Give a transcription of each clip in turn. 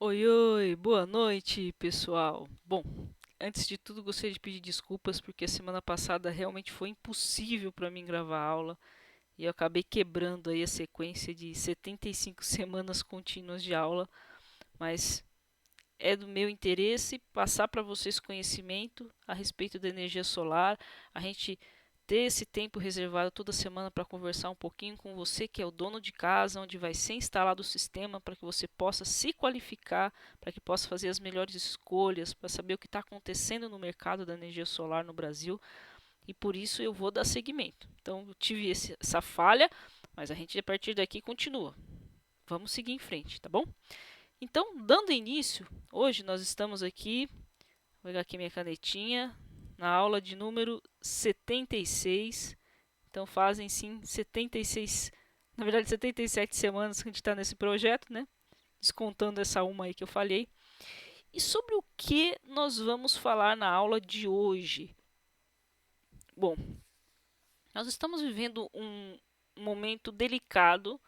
Oi, oi, boa noite, pessoal. Bom, antes de tudo, gostaria de pedir desculpas porque a semana passada realmente foi impossível para mim gravar aula e eu acabei quebrando aí a sequência de 75 semanas contínuas de aula, mas é do meu interesse passar para vocês conhecimento a respeito da energia solar, a gente ter esse tempo reservado toda semana para conversar um pouquinho com você que é o dono de casa, onde vai ser instalado o sistema para que você possa se qualificar, para que possa fazer as melhores escolhas, para saber o que está acontecendo no mercado da energia solar no Brasil e por isso eu vou dar seguimento. Então eu tive essa falha, mas a gente a partir daqui continua. Vamos seguir em frente, tá bom? Então, dando início, hoje nós estamos aqui, vou pegar aqui minha canetinha, na aula de número 76. Então fazem sim 76, na verdade 77 semanas que a gente está nesse projeto, né? Descontando essa uma aí que eu falhei. E sobre o que nós vamos falar na aula de hoje? Bom, nós estamos vivendo um momento delicado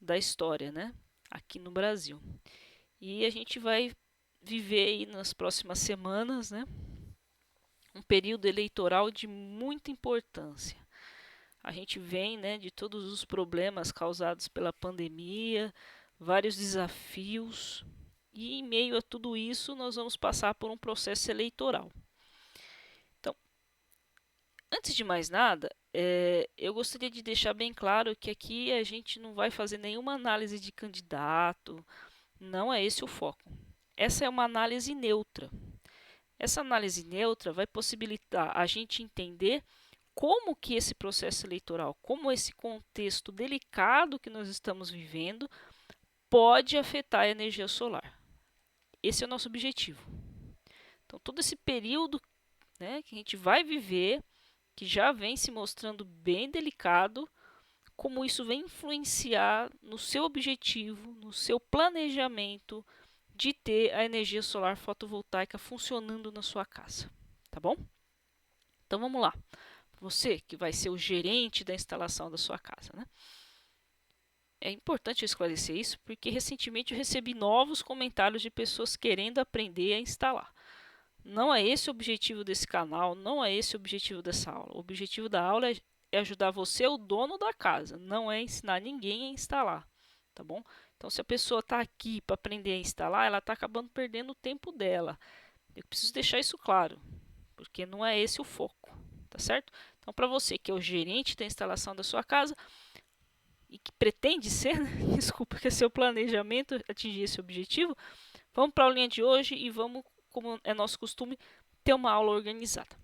da história, né? Aqui no Brasil. E a gente vai viver aí nas próximas semanas, né? Um período eleitoral de muita importância. A gente vem, né, de todos os problemas causados pela pandemia, vários desafios, e em meio a tudo isso nós vamos passar por um processo eleitoral. Então, antes de mais nada, eu gostaria de deixar bem claro que aqui a gente não vai fazer nenhuma análise de candidato, não é esse o foco. Essa é uma análise neutra. Essa análise neutra vai possibilitar a gente entender como que esse processo eleitoral, como esse contexto delicado que nós estamos vivendo, pode afetar a energia solar. Esse é o nosso objetivo. Então, todo esse período, né, que a gente vai viver, que já vem se mostrando bem delicado, como isso vem influenciar no seu objetivo, no seu planejamento de ter a energia solar fotovoltaica funcionando na sua casa, tá bom? Então vamos lá. Você que vai ser o gerente da instalação da sua casa, né? É importante eu esclarecer isso porque recentemente eu recebi novos comentários de pessoas querendo aprender a instalar. Não é esse o objetivo desse canal, não é esse o objetivo dessa aula. O objetivo da aula é ajudar você, o dono da casa, não é ensinar ninguém a instalar, tá bom? Então, se a pessoa está aqui para aprender a instalar, ela está acabando perdendo o tempo dela. Eu preciso deixar isso claro, porque não é esse o foco, tá certo? Então, para você que é o gerente da instalação da sua casa, e que pretende ser, né? Desculpa, que é seu planejamento atingir esse objetivo, vamos para a aulinha de hoje e vamos, como é nosso costume, ter uma aula organizada.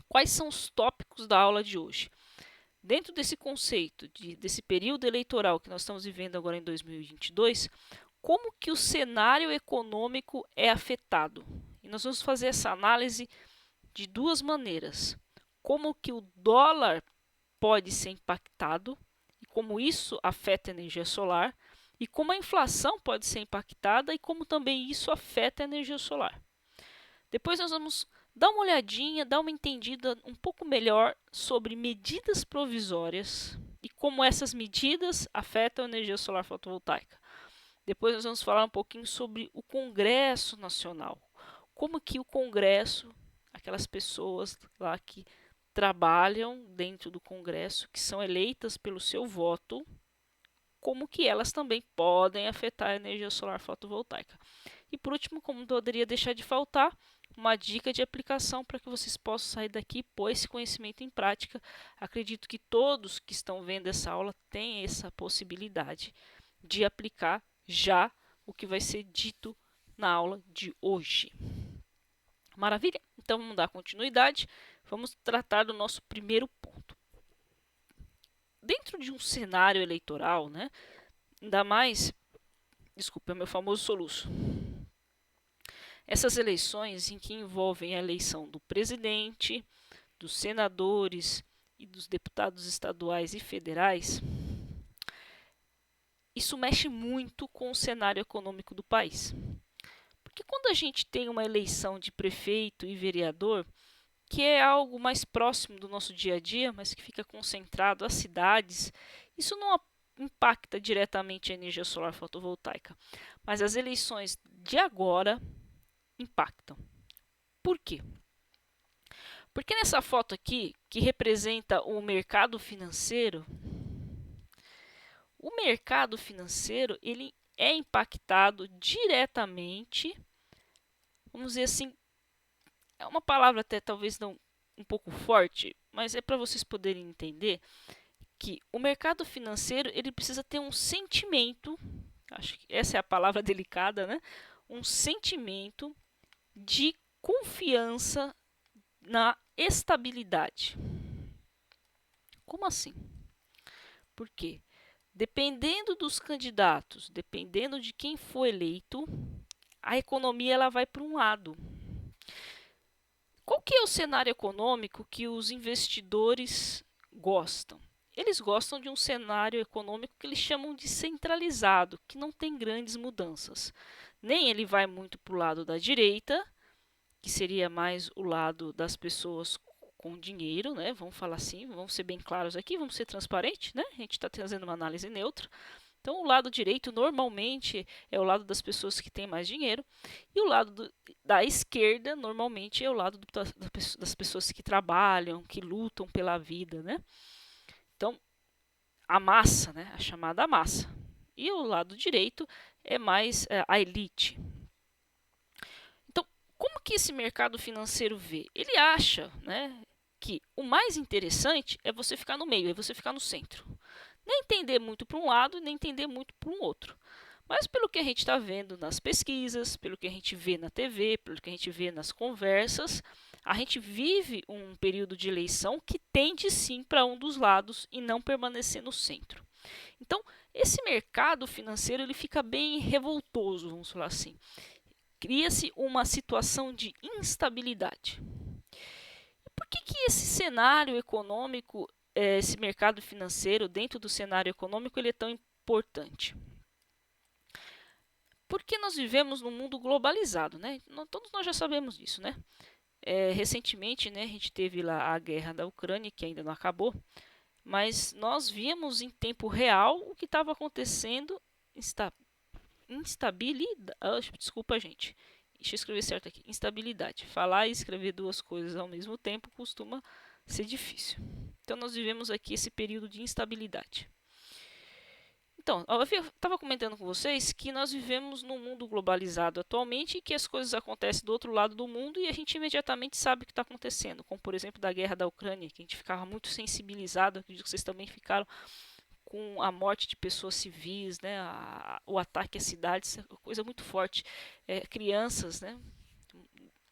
Quais são os tópicos da aula de hoje? Dentro desse conceito, desse período eleitoral que nós estamos vivendo agora em 2022, como que o cenário econômico é afetado? E nós vamos fazer essa análise de duas maneiras. Como que o dólar pode ser impactado e como isso afeta a energia solar e como a inflação pode ser impactada e como também isso afeta a energia solar. Depois nós vamos dar uma olhadinha, dar uma entendida um pouco melhor sobre medidas provisórias e como essas medidas afetam a energia solar fotovoltaica. Depois nós vamos falar um pouquinho sobre o Congresso Nacional. Como que o Congresso, aquelas pessoas lá que trabalham dentro do Congresso, que são eleitas pelo seu voto, como que elas também podem afetar a energia solar fotovoltaica. E por último, como não poderia deixar de faltar, uma dica de aplicação para que vocês possam sair daqui e pôr esse conhecimento em prática. Acredito que todos que estão vendo essa aula têm essa possibilidade de aplicar já o que vai ser dito na aula de hoje. Maravilha? Então vamos dar continuidade. Vamos tratar do nosso primeiro ponto. Dentro de um cenário eleitoral, né? Ainda mais, desculpa, é o meu famoso soluço. Essas eleições em que envolvem a eleição do presidente, dos senadores e dos deputados estaduais e federais, isso mexe muito com o cenário econômico do país. Porque quando a gente tem uma eleição de prefeito e vereador, que é algo mais próximo do nosso dia a dia, mas que fica concentrado às cidades, isso impacta diretamente a energia solar fotovoltaica, mas as eleições de agora impactam. Por quê? Porque nessa foto aqui, que representa o mercado financeiro, ele é impactado diretamente, vamos dizer assim, é uma palavra até talvez não um pouco forte, mas é para vocês poderem entender que o mercado financeiro ele precisa ter um sentimento, acho que essa é a palavra delicada, né? Um sentimento de confiança na estabilidade. Como assim? Por quê? Dependendo dos candidatos, dependendo de quem for eleito, a economia ela vai para um lado. Qual que é o cenário econômico que os investidores gostam? Eles gostam de um cenário econômico que eles chamam de centralizado, que não tem grandes mudanças. Nem ele vai muito para o lado da direita, que seria mais o lado das pessoas com dinheiro, né? Vamos falar assim, vamos ser bem claros aqui, vamos ser transparentes, né? A gente está trazendo uma análise neutra. Então, o lado direito normalmente é o lado das pessoas que têm mais dinheiro, e o lado da esquerda normalmente é o lado das pessoas que trabalham, que lutam pela vida, né? Então, a massa, né? A chamada massa. E o lado direito é mais a elite. Então, como que esse mercado financeiro vê? Ele acha, né, que o mais interessante é você ficar no meio, é você ficar no centro. Nem entender muito para um lado, nem entender muito para um outro. Mas pelo que a gente está vendo nas pesquisas, pelo que a gente vê na TV, pelo que a gente vê nas conversas, a gente vive um período de eleição que tende sim para um dos lados e não permanecer no centro. Então, esse mercado financeiro ele fica bem revoltoso, vamos falar assim. Cria-se uma situação de instabilidade. E por que esse cenário econômico, esse mercado financeiro dentro do cenário econômico, ele é tão importante? Porque nós vivemos num mundo globalizado, né? Todos nós já sabemos disso, né? Recentemente, né, a gente teve lá a guerra da Ucrânia, que ainda não acabou, mas nós víamos em tempo real o que estava acontecendo. Instabilidade. Desculpa, gente. Deixa eu escrever certo aqui. Instabilidade. Falar e escrever duas coisas ao mesmo tempo costuma ser difícil. Então, nós vivemos aqui esse período de instabilidade. Então, eu estava comentando com vocês que nós vivemos num mundo globalizado atualmente e que as coisas acontecem do outro lado do mundo e a gente imediatamente sabe o que está acontecendo, como por exemplo da guerra da Ucrânia, que a gente ficava muito sensibilizado, acredito que vocês também ficaram, com a morte de pessoas civis, né, o ataque às cidades, coisa muito forte, crianças, né,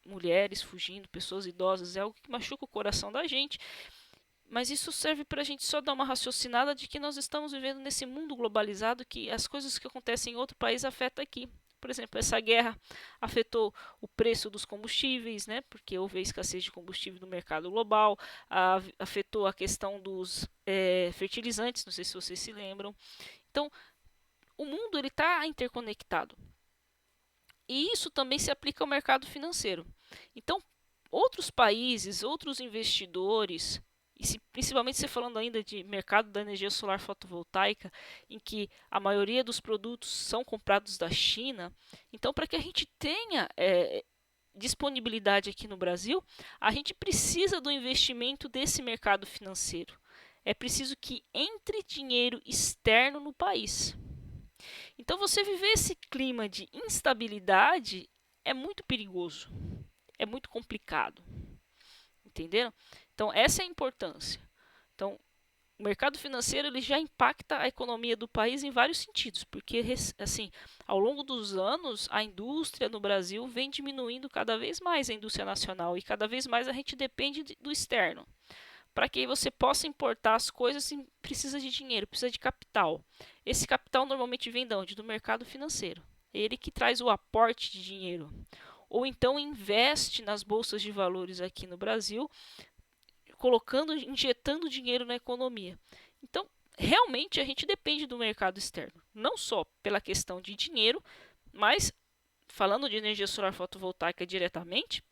mulheres fugindo, pessoas idosas, é algo que machuca o coração da gente. Mas isso serve para a gente só dar uma raciocinada de que nós estamos vivendo nesse mundo globalizado, que as coisas que acontecem em outro país afetam aqui. Por exemplo, essa guerra afetou o preço dos combustíveis, né, porque houve a escassez de combustível no mercado global, afetou a questão dos fertilizantes, não sei se vocês se lembram. Então, o mundo está interconectado. E isso também se aplica ao mercado financeiro. Então, outros países, outros investidores, e principalmente se falando ainda de mercado da energia solar fotovoltaica, em que a maioria dos produtos são comprados da China, então para que a gente tenha disponibilidade aqui no Brasil, a gente precisa do investimento desse mercado financeiro. É preciso que entre dinheiro externo no país. Então você viver esse clima de instabilidade é muito perigoso, é muito complicado. Entenderam? Então essa é a importância. Então o mercado financeiro ele já impacta a economia do país em vários sentidos, porque assim, ao longo dos anos a indústria no Brasil vem diminuindo cada vez mais, a indústria nacional, e cada vez mais a gente depende do externo. Para que você possa importar as coisas, precisa de dinheiro, precisa de capital. Esse capital normalmente vem de onde? Do mercado financeiro. É ele que traz o aporte de dinheiro. Ou então investe nas bolsas de valores aqui no Brasil, injetando dinheiro na economia. Então, realmente a gente depende do mercado externo, não só pela questão de dinheiro, mas falando de energia solar fotovoltaica diretamente,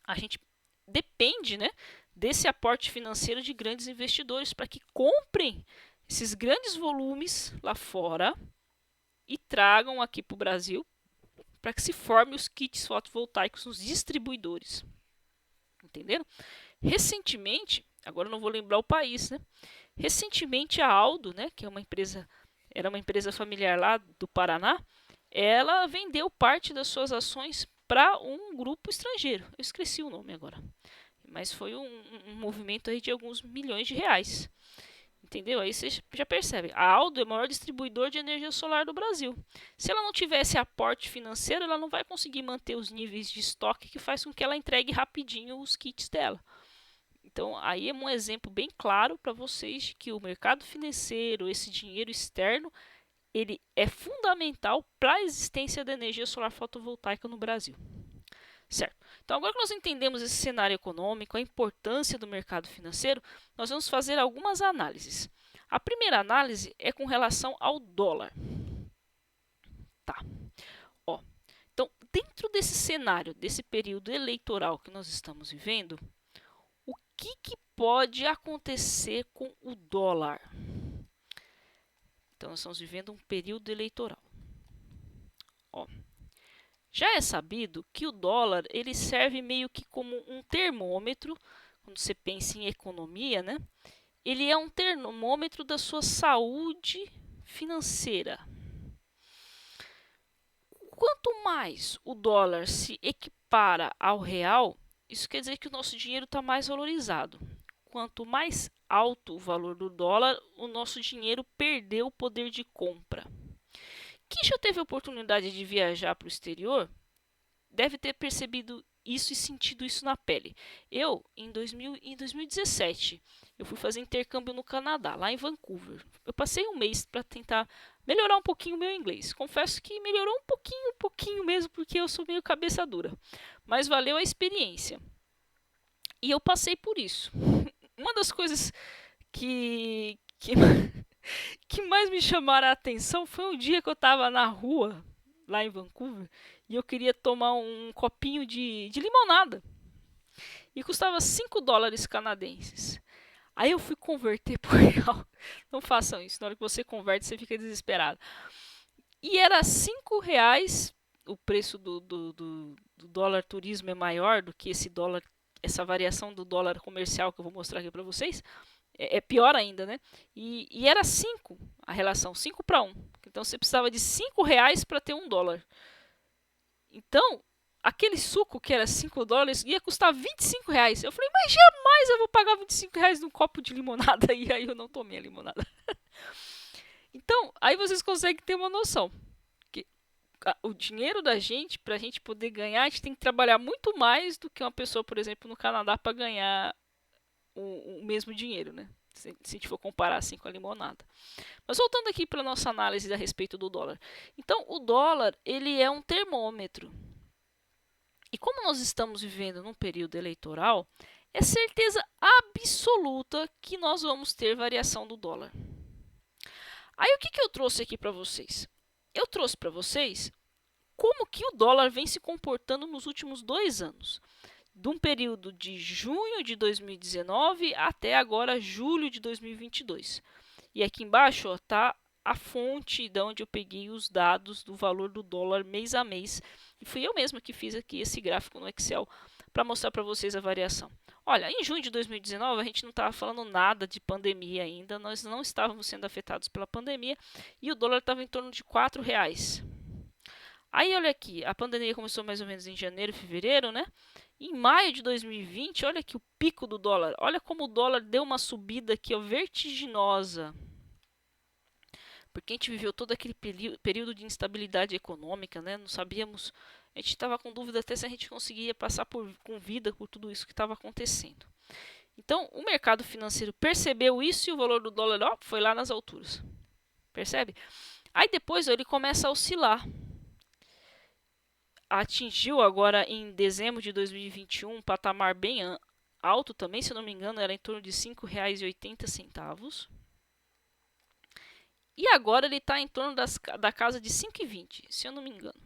a gente depende, né, desse aporte financeiro de grandes investidores para que comprem esses grandes volumes lá fora e tragam aqui para o Brasil para que se formem os kits fotovoltaicos nos distribuidores. Entenderam? Recentemente, agora eu não vou lembrar o país, né? Recentemente a Aldo, né, que é uma empresa, era uma empresa familiar lá do Paraná, ela vendeu parte das suas ações para um grupo estrangeiro. Eu esqueci o nome agora, mas foi um movimento aí de alguns milhões de reais. Entendeu? Aí você já percebe. A Aldo é o maior distribuidor de energia solar do Brasil. Se ela não tivesse aporte financeiro, ela não vai conseguir manter os níveis de estoque que faz com que ela entregue rapidinho os kits dela. Então, aí é um exemplo bem claro para vocês de que o mercado financeiro, esse dinheiro externo, ele é fundamental para a existência da energia solar fotovoltaica no Brasil. Certo. Então, agora que nós entendemos esse cenário econômico, a importância do mercado financeiro, nós vamos fazer algumas análises. A primeira análise é com relação ao dólar. Tá. Ó, então, dentro desse cenário, desse período eleitoral que nós estamos vivendo, o que pode acontecer com o dólar? Então, nós estamos vivendo um período eleitoral. Ó, já é sabido que o dólar ele serve meio que como um termômetro, quando você pensa em economia, né? Ele é um termômetro da sua saúde financeira. Quanto mais o dólar se equipara ao real, isso quer dizer que o nosso dinheiro está mais valorizado. Quanto mais alto o valor do dólar, o nosso dinheiro perdeu o poder de compra. Quem já teve a oportunidade de viajar para o exterior deve ter percebido isso e sentido isso na pele. Eu, em 2017, eu fui fazer intercâmbio no Canadá, lá em Vancouver. Eu passei um mês para tentar melhorar um pouquinho o meu inglês. Confesso que melhorou um pouquinho mesmo, porque eu sou meio cabeça dura. Mas valeu a experiência. E eu passei por isso. Uma das coisas que mais me chamaram a atenção foi um dia que eu estava na rua, lá em Vancouver, e eu queria tomar um copinho de limonada. E custava 5 dólares canadenses. Aí eu fui converter por real. Não façam isso, na hora que você converte você fica desesperado. E era 5 reais, o preço do dólar turismo é maior do que esse dólar, essa variação do dólar comercial que eu vou mostrar aqui para vocês. É pior ainda, né? E era 5 a relação, 5 para 1. Então você precisava de 5 reais para ter 1 dólar. Então, aquele suco que era 5 dólares ia custar 25 reais. Eu falei, mas jamais eu vou pagar 25 reais num copo de limonada. E aí eu não tomei a limonada. Então, aí vocês conseguem ter uma noção. Que o dinheiro da gente, para a gente poder ganhar, a gente tem que trabalhar muito mais do que uma pessoa, por exemplo, no Canadá para ganhar o mesmo dinheiro, né? Se a gente for comparar assim com a limonada. Mas voltando aqui para a nossa análise a respeito do dólar. Então, o dólar, ele é um termômetro. E como nós estamos vivendo num período eleitoral, é certeza absoluta que nós vamos ter variação do dólar. Aí o que eu trouxe aqui para vocês? Eu trouxe para vocês como que o dólar vem se comportando nos últimos 2 anos. De um período de junho de 2019 até agora julho de 2022. E aqui embaixo está a fonte de onde eu peguei os dados do valor do dólar mês a mês. E fui eu mesma que fiz aqui esse gráfico no Excel para mostrar para vocês a variação. Olha, em junho de 2019 a gente não estava falando nada de pandemia ainda, nós não estávamos sendo afetados pela pandemia e o dólar estava em torno de R$4. Aí olha aqui, a pandemia começou mais ou menos em janeiro, fevereiro, né? Em maio de 2020, olha aqui o pico do dólar. Olha como o dólar deu uma subida aqui, ó, vertiginosa. Porque a gente viveu todo aquele período de instabilidade econômica, né? Não sabíamos, a gente estava com dúvida até se a gente conseguia passar com vida por tudo isso que estava acontecendo. Então, o mercado financeiro percebeu isso e o valor do dólar ó, foi lá nas alturas. Percebe? Aí depois ó, ele começa a oscilar. Atingiu agora em dezembro de 2021 um patamar bem alto também, se eu não me engano, era em torno de R$ 5,80. E agora ele está em torno da casa de 5,20, se eu não me engano.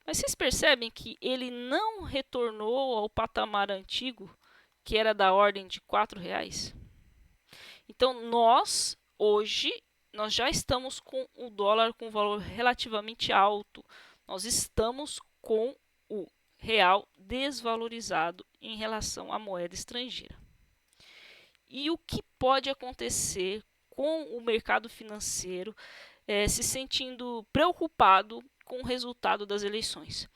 Mas vocês percebem que ele não retornou ao patamar antigo, que era da ordem de R$ 4. Então nós, hoje nós já estamos com o dólar com valor relativamente alto. Nós estamos com o real desvalorizado em relação à moeda estrangeira. E o que pode acontecer com o mercado financeiro se sentindo preocupado com o resultado das eleições?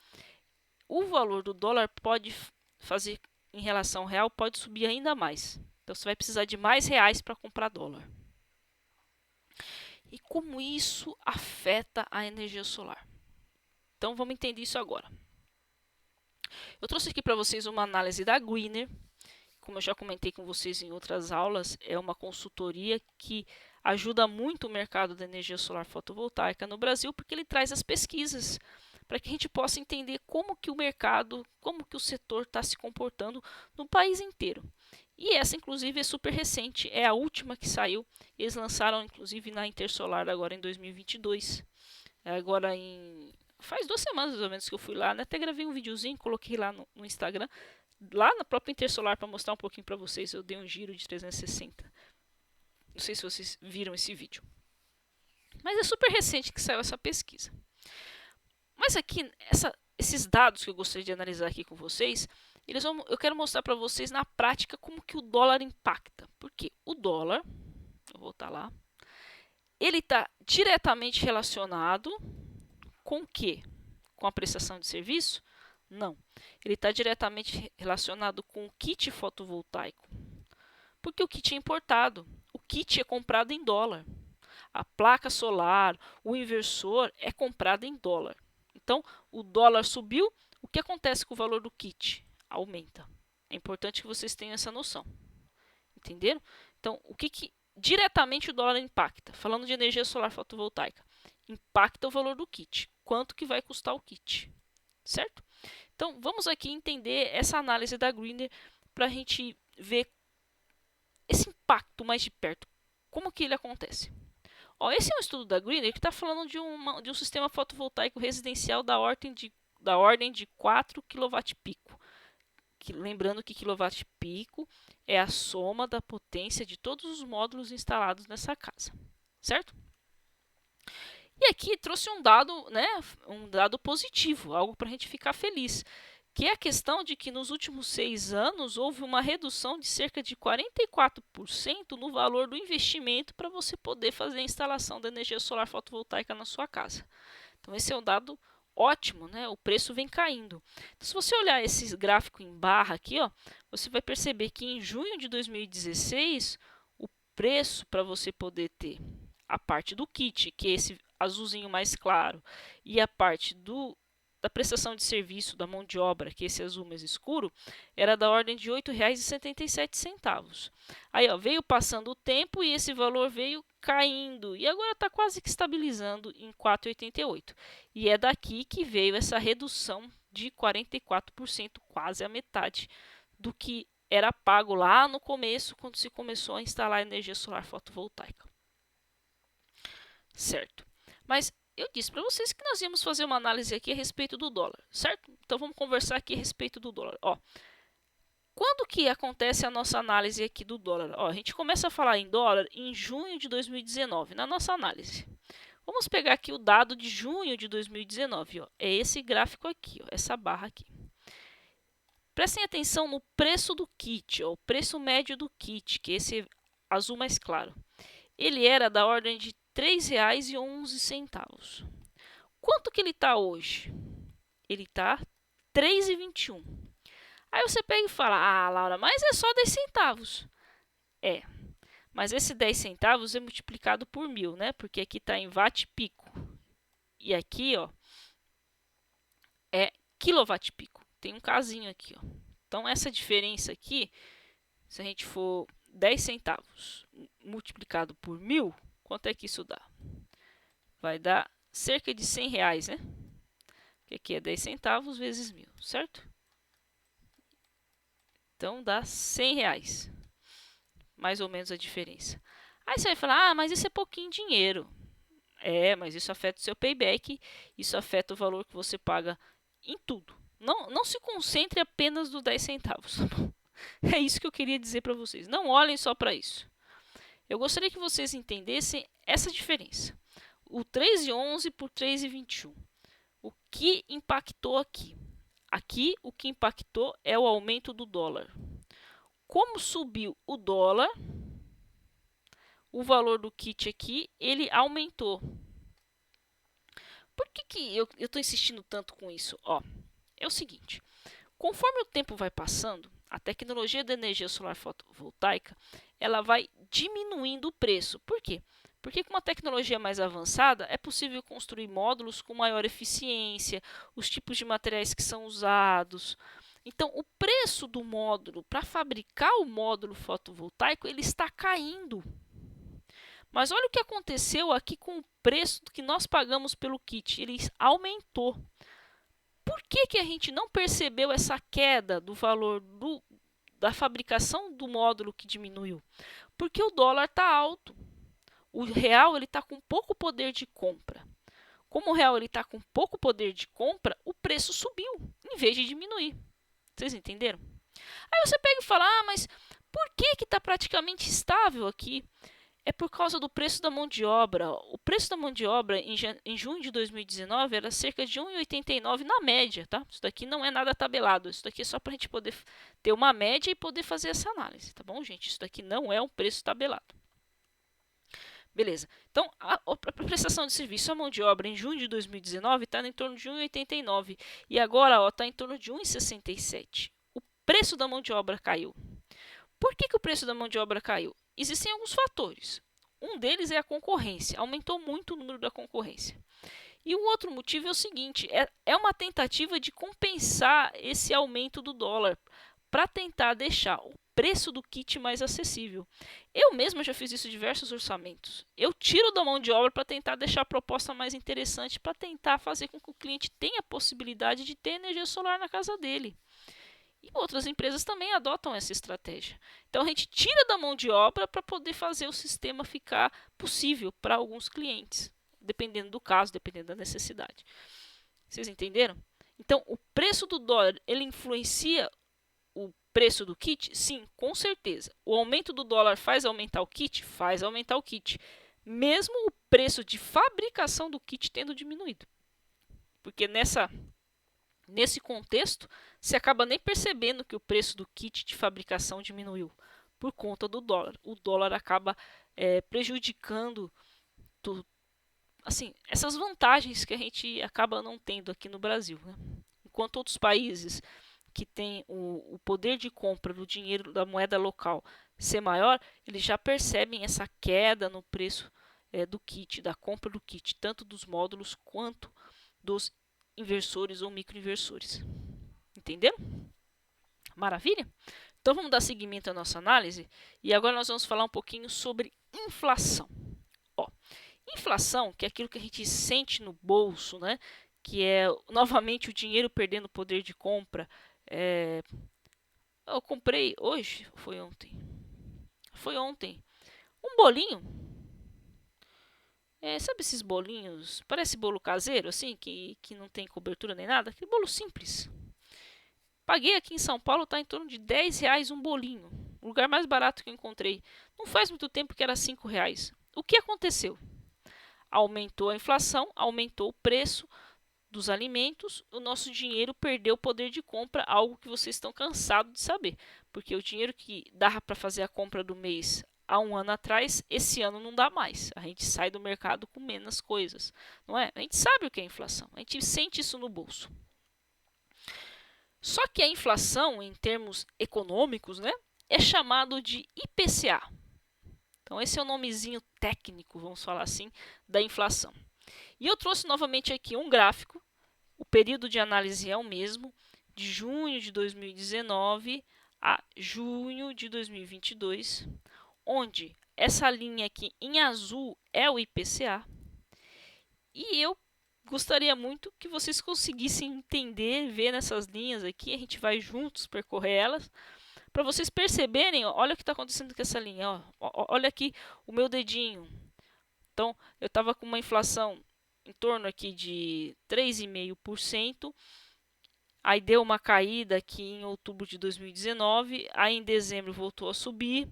O valor do dólar pode fazer, em relação ao real, pode subir ainda mais. Então você vai precisar de mais reais para comprar dólar. E como isso afeta a energia solar? Então vamos entender isso agora. Eu trouxe aqui para vocês uma análise da Greener. Como eu já comentei com vocês em outras aulas, é uma consultoria que ajuda muito o mercado da energia solar fotovoltaica no Brasil, porque ele traz as pesquisas para que a gente possa entender como que o mercado, como que o setor está se comportando no país inteiro. E essa, inclusive, é super recente, é a última que saiu. Eles lançaram, inclusive, na Intersolar agora em 2022. Faz 2 semanas, mais ou menos, que eu fui lá, né? Até gravei um videozinho, coloquei lá no Instagram, lá na própria Intersolar, para mostrar um pouquinho para vocês. Eu dei um giro de 360. Não sei se vocês viram esse vídeo. Mas é super recente que saiu essa pesquisa. Mas aqui, esses dados que eu gostaria de analisar aqui com vocês, eu quero mostrar para vocês na prática como que o dólar impacta. Porque o dólar, vou voltar lá, ele está diretamente relacionado com o quê? Com a prestação de serviço? Não. Ele está diretamente relacionado com o kit fotovoltaico. Porque o kit é importado. O kit é comprado em dólar. A placa solar, o inversor é comprado em dólar. Então, o dólar subiu, o que acontece com o valor do kit? Aumenta. É importante que vocês tenham essa noção. Entenderam? Então, o que diretamente o dólar impacta? Falando de energia solar fotovoltaica, impacta o valor do kit. Quanto que vai custar o kit? Certo? Então, vamos aqui entender essa análise da Greener para a gente ver esse impacto mais de perto. Como que ele acontece? Esse é um estudo da Greener que está falando de um sistema fotovoltaico residencial da ordem de 4 kWp. Lembrando que kWp é a soma da potência de todos os módulos instalados nessa casa, certo? E aqui trouxe um dado positivo, algo para a gente ficar feliz, que é a questão de que nos últimos 6 anos houve uma redução de cerca de 44% no valor do investimento para você poder fazer a instalação da energia solar fotovoltaica na sua casa. Então esse é um dado ótimo, né? O preço vem caindo. Então, se você olhar esse gráfico em barra aqui, você vai perceber que em junho de 2016 o preço para você poder ter a parte do kit, que é esse azulzinho mais claro, e a parte da prestação de serviço da mão de obra, que é esse azul mais escuro, era da ordem de R$ 8,77. Aí veio passando o tempo e esse valor veio caindo e agora está quase que estabilizando em 4,88. E é daqui que veio essa redução de 44%, quase a metade do que era pago lá no começo, quando se começou a instalar energia solar fotovoltaica. Certo? Mas eu disse para vocês que nós íamos fazer uma análise aqui a respeito do dólar, certo? Então vamos conversar aqui a respeito do dólar. Quando que acontece a nossa análise aqui do dólar? A gente começa a falar em dólar em junho de 2019, na nossa análise. Vamos pegar aqui o dado de junho de 2019, é esse gráfico aqui, essa barra aqui. Prestem atenção no preço do kit, o preço médio do kit, que é esse azul mais claro. Ele era da ordem de R$ 3,11. Quanto que ele está hoje? Ele está R$ 3,21. Aí você pega e fala, Laura, mas é só 10 centavos. Mas esse 10 centavos é multiplicado por 1000, né? Porque aqui está em watt pico. E aqui, é quilowatt pico. Tem um casinho aqui, Então, essa diferença aqui, se a gente for 10 centavos multiplicado por 1000, quanto é que isso dá? Vai dar cerca de R$100, né? Que aqui é 10 centavos vezes 1000, certo? Então dá R$100, mais ou menos a diferença. Aí você vai falar, mas isso é pouquinho dinheiro. Mas isso afeta o seu payback, isso afeta o valor que você paga em tudo. Não se concentre apenas nos 10 centavos. É isso que eu queria dizer para vocês. Não olhem só para isso. Eu gostaria que vocês entendessem essa diferença. O 3,11 por 3,21. O que impactou aqui? Aqui o que impactou é o aumento do dólar. Como subiu o dólar, o valor do kit aqui, ele aumentou. Por que eu estou insistindo tanto com isso? Ó, é o seguinte, conforme o tempo vai passando, a tecnologia da energia solar fotovoltaica, ela vai diminuindo o preço. Por quê? Porque com uma tecnologia mais avançada, é possível construir módulos com maior eficiência, os tipos de materiais que são usados. Então, o preço do módulo, para fabricar o módulo fotovoltaico, ele está caindo. Mas olha o que aconteceu aqui com o preço que nós pagamos pelo kit. Ele aumentou. Por que a gente não percebeu essa queda do valor da fabricação do módulo que diminuiu? Porque o dólar está alto. O real está com pouco poder de compra. Como o real está com pouco poder de compra, o preço subiu, em vez de diminuir. Vocês entenderam? Aí você pega e fala, mas por que está praticamente estável aqui? É por causa do preço da mão de obra. O preço da mão de obra em junho de 2019 era cerca de 1,89 na média, tá? Isso daqui não é nada tabelado. Isso daqui é só para a gente poder ter uma média e poder fazer essa análise, tá bom, gente? Isso daqui não é um preço tabelado. Beleza. Então, a prestação de serviço, a mão de obra em junho de 2019 está em torno de 1,89 e agora está em torno de 1,67. O preço da mão de obra caiu. Por que o preço da mão de obra caiu? Existem alguns fatores. Um deles é a concorrência. Aumentou muito o número da concorrência. E o outro motivo é o seguinte, é uma tentativa de compensar esse aumento do dólar para tentar deixar o preço do kit mais acessível. Eu mesma já fiz isso em diversos orçamentos. Eu tiro da mão de obra para tentar deixar a proposta mais interessante, para tentar fazer com que o cliente tenha a possibilidade de ter energia solar na casa dele. E outras empresas também adotam essa estratégia. Então a gente tira da mão de obra para poder fazer o sistema ficar possível para alguns clientes, dependendo do caso, dependendo da necessidade. Vocês entenderam? Então o preço do dólar, ele influencia o preço do kit? Sim, com certeza. O aumento do dólar faz aumentar o kit? Faz aumentar o kit. Mesmo o preço de fabricação do kit tendo diminuído. Porque nesse contexto, você acaba nem percebendo que o preço do kit de fabricação diminuiu por conta do dólar. O dólar acaba prejudicando essas vantagens que a gente acaba não tendo aqui no Brasil, né? Enquanto outros países que têm o poder de compra do dinheiro da moeda local ser maior, eles já percebem essa queda no preço do kit, da compra do kit, tanto dos módulos quanto dos inversores ou microinversores. Entenderam? Maravilha? Então vamos dar seguimento à nossa análise e agora nós vamos falar um pouquinho sobre inflação. Ó, inflação, que é aquilo que a gente sente no bolso, né? Que é novamente o dinheiro perdendo poder de compra. Eu comprei hoje, foi ontem. Foi ontem. Um bolinho. Sabe esses bolinhos? Parece bolo caseiro, assim, que não tem cobertura nem nada. Aquele bolo simples. Paguei aqui em São Paulo, está em torno de R$10 um bolinho. O lugar mais barato que eu encontrei. Não faz muito tempo que era R$5. O que aconteceu? Aumentou a inflação, aumentou o preço dos alimentos, o nosso dinheiro perdeu o poder de compra, algo que vocês estão cansados de saber. Porque o dinheiro que dava para fazer a compra do mês há um ano atrás, esse ano não dá mais. A gente sai do mercado com menos coisas, não é? A gente sabe o que é inflação, a gente sente isso no bolso. Só que a inflação, em termos econômicos, né, é chamado de IPCA. Então esse é o nomezinho técnico, vamos falar assim, da inflação. E eu trouxe novamente aqui um gráfico. O período de análise é o mesmo, de junho de 2019 a junho de 2022, onde essa linha aqui em azul é o IPCA. E eu gostaria muito que vocês conseguissem entender, ver nessas linhas aqui, a gente vai juntos percorrer elas, para vocês perceberem, ó, olha o que está acontecendo com essa linha, olha aqui o meu dedinho. Então, eu estava com uma inflação em torno aqui de 3,5%, aí deu uma caída aqui em outubro de 2019, aí em dezembro voltou a subir,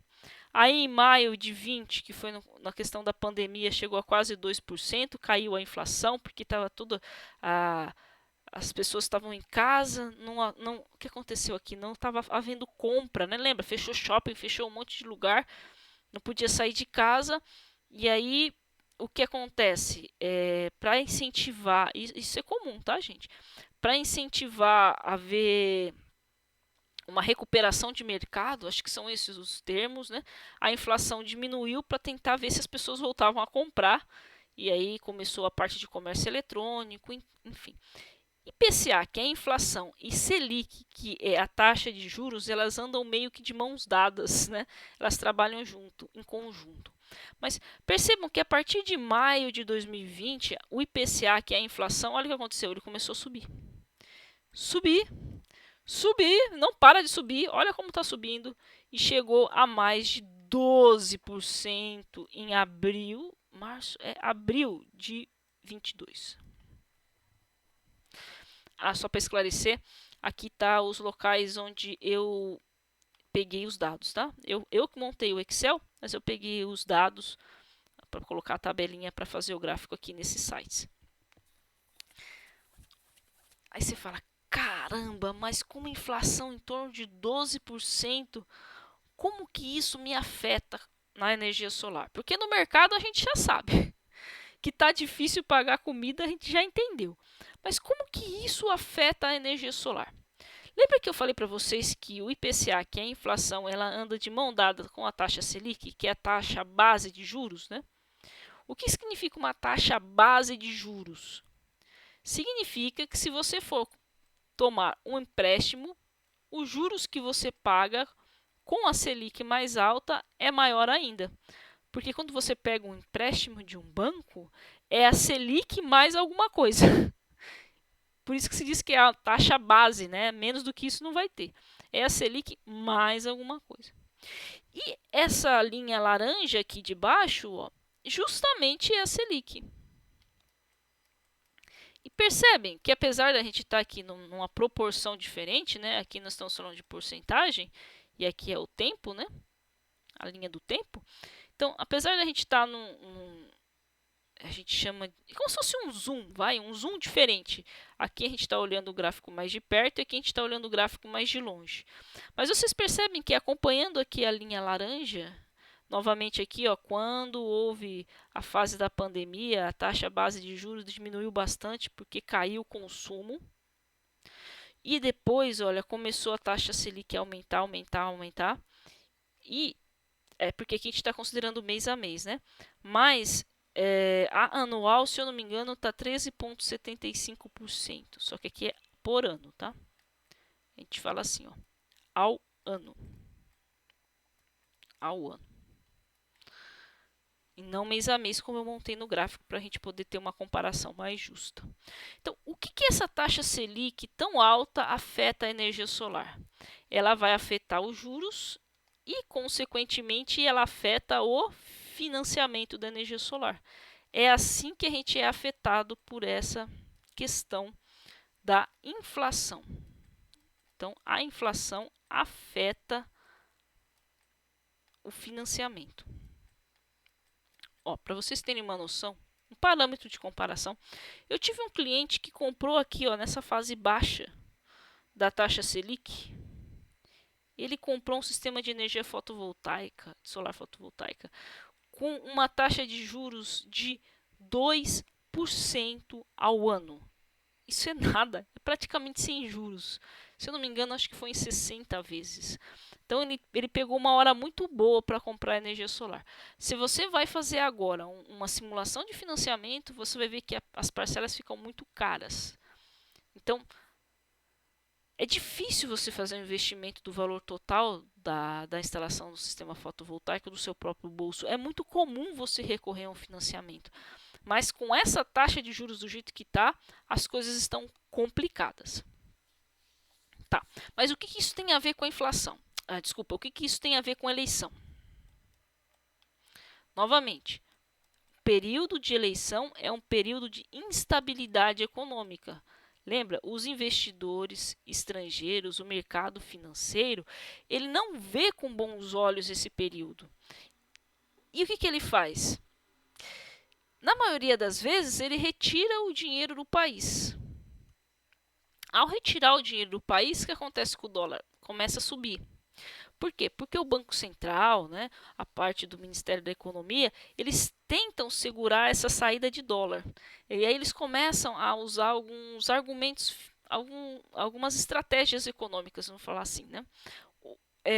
Aí em maio de 20, que foi na questão da pandemia, chegou a quase 2%, caiu a inflação, porque estava tudo. As pessoas estavam em casa, o que aconteceu aqui? Não estava havendo compra, né? Lembra? Fechou shopping, fechou um monte de lugar, não podia sair de casa. E aí, o que acontece? Para incentivar, isso é comum, tá, gente? Para incentivar a ver uma recuperação de mercado, acho que são esses os termos, né? A inflação diminuiu para tentar ver se as pessoas voltavam a comprar. E aí começou a parte de comércio eletrônico, enfim. IPCA, que é a inflação, e Selic, que é a taxa de juros, elas andam meio que de mãos dadas, né? Elas trabalham junto, em conjunto. Mas percebam que a partir de maio de 2020, o IPCA, que é a inflação, olha o que aconteceu, ele começou a subir. Subir, subir, não para de subir, olha como está subindo, e chegou a mais de 12% em abril, abril de 22. Só para esclarecer, aqui tá os locais onde eu peguei os dados, tá? Eu que montei o Excel, mas eu peguei os dados para colocar a tabelinha para fazer o gráfico aqui nesses sites. Aí você fala, caramba, mas com uma inflação em torno de 12%, como que isso me afeta na energia solar? Porque no mercado a gente já sabe que tá difícil pagar comida, a gente já entendeu. Mas como que isso afeta a energia solar? Lembra que eu falei para vocês que o IPCA, que é a inflação, ela anda de mão dada com a taxa Selic, que é a taxa base de juros, né? O que significa uma taxa base de juros? Significa que se você for tomar um empréstimo, os juros que você paga com a Selic mais alta é maior ainda. Porque quando você pega um empréstimo de um banco, é a Selic mais alguma coisa. Por isso que se diz que é a taxa base, né? Menos do que isso não vai ter. É a Selic mais alguma coisa. E essa linha laranja aqui de baixo, ó, justamente é a Selic. E percebem que apesar da gente estar aqui numa proporção diferente, né? Aqui nós estamos falando de porcentagem e aqui é o tempo, né? A linha do tempo. Então, apesar da gente estar a gente chama como se fosse um zoom, um zoom diferente. Aqui a gente está olhando o gráfico mais de perto e aqui a gente está olhando o gráfico mais de longe. Mas vocês percebem que acompanhando aqui a linha laranja, novamente aqui, ó, quando houve a fase da pandemia, a taxa base de juros diminuiu bastante porque caiu o consumo. E depois, olha, começou a taxa Selic a aumentar. E é porque aqui a gente está considerando mês a mês, né? Mas a anual, se eu não me engano, está 13,75%. Só que aqui é por ano, tá? A gente fala assim, ó, ao ano. Ao ano. E não mês a mês, como eu montei no gráfico, para a gente poder ter uma comparação mais justa. Então, o que essa taxa Selic tão alta afeta a energia solar? Ela vai afetar os juros e, consequentemente, ela afeta o financiamento da energia solar. É assim que a gente é afetado por essa questão da inflação. Então, a inflação afeta o financiamento. Para vocês terem uma noção, um parâmetro de comparação, eu tive um cliente que comprou aqui, ó, nessa fase baixa da taxa Selic. Ele comprou um sistema de energia fotovoltaica, solar fotovoltaica, com uma taxa de juros de 2% ao ano. Isso é nada, é praticamente sem juros. Se eu não me engano, acho que foi em 60 vezes. Então ele pegou uma hora muito boa para comprar energia solar. Se você vai fazer agora uma simulação de financiamento, você vai ver que as parcelas ficam muito caras. Então, é difícil você fazer um investimento do valor total da instalação do sistema fotovoltaico do seu próprio bolso. É muito comum você recorrer a um financiamento. Mas com essa taxa de juros do jeito que está, as coisas estão complicadas. Tá. Mas o que isso tem a ver com a inflação? Desculpa, o que isso tem a ver com a eleição? Novamente, período de eleição é um período de instabilidade econômica. Lembra? Os investidores estrangeiros, o mercado financeiro, ele não vê com bons olhos esse período. E o que ele faz? Na maioria das vezes, ele retira o dinheiro do país. Ao retirar o dinheiro do país, o que acontece com o dólar? Começa a subir. Por quê? Porque o Banco Central, né, a parte do Ministério da Economia, eles tentam segurar essa saída de dólar. E aí eles começam a usar alguns argumentos, algumas estratégias econômicas, vamos falar assim, né?